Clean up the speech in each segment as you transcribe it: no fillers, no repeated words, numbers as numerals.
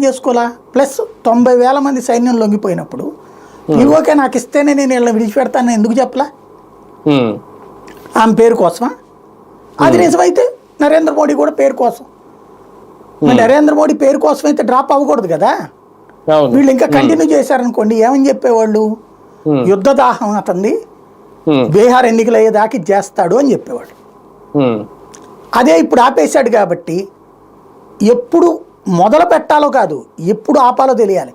చేసుకోవాలా? ప్లస్ 90,000 మంది సైన్యం లొంగిపోయినప్పుడు ఓకే నాకు ఇస్తేనే నేను వీళ్ళని విడిచిపెడతానని ఎందుకు చెప్పలా? ఆమె పేరు కోసమా? అది నిజమైతే నరేంద్ర మోడీ కూడా పేరు కోసం, మరి నరేంద్ర మోడీ పేరు కోసం అయితే డ్రాప్ అవ్వకూడదు కదా. వీళ్ళు ఇంకా కంటిన్యూ చేశారనుకోండి, ఏమని చెప్పేవాళ్ళు? యుద్ధ దాహం అతనిది, బీహార్ ఎన్నికలు అయ్యేదాకా చేస్తాడు అని చెప్పేవాడు. అదే ఇప్పుడు ఆపేశాడు కాబట్టి ఎప్పుడు మొదలు పెట్టాలో కాదు, ఎప్పుడు ఆపాలో తెలియాలి.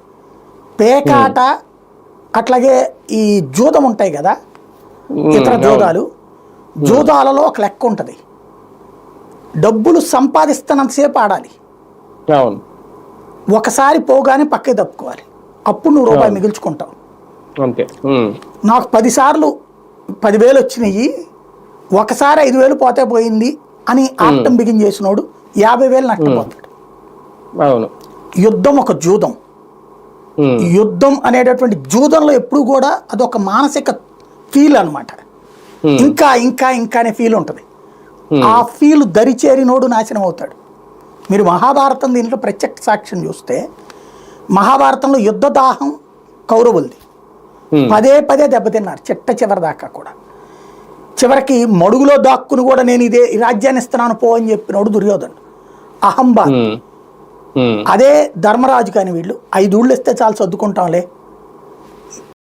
పేకాట అట్లాగే ఈ జూదం ఉంటాయి కదా, ఇతర జూదాలలో ఒక లెక్క ఉంటుంది. డబ్బులు సంపాదిస్తున్నంతసేపు ఆడాలి, ఒకసారి పోగానే పక్కకి తప్పుకోవాలి, అప్పుడు నువ్వు రూపాయి మిగుల్చుకుంటావు. నాకు 10 సార్లు 10,000 వచ్చినాయి, ఒకసారి 5,000 పోతే పోయింది అని ఆటం బిగిన్ చేసినోడు 50,000 నష్టపోతాడు. యుద్ధం ఒక జూదం. యుద్ధం అనేటటువంటి జూదంలో ఎప్పుడు కూడా అదొక మానసిక ఫీల్ అనమాట. ఇంకా ఇంకా ఇంకా అనే ఫీల్ ఉంటుంది. ఆ ఫీల్ దరిచేరినోడు నాశనం అవుతాడు. మీరు మహాభారతం దీంట్లో ప్రత్యక్ష సాక్ష్యం చూస్తే, మహాభారతంలో యుద్ధ దాహం కౌరవులది. పదే పదే దెబ్బతిన్నారు చిట్ట చివరి దాకా కూడా. చివరికి మడుగులో దాక్కుని కూడా నేను ఇదే రాజ్యాన్ని ఇస్తున్నాను పో అని చెప్పినోడు దుర్యోధనుడు. అహంభావం. అదే ధర్మరాజు కాని వీళ్ళు 5 ఊళ్ళు ఇస్తే చాలు సర్దుకుంటాంలే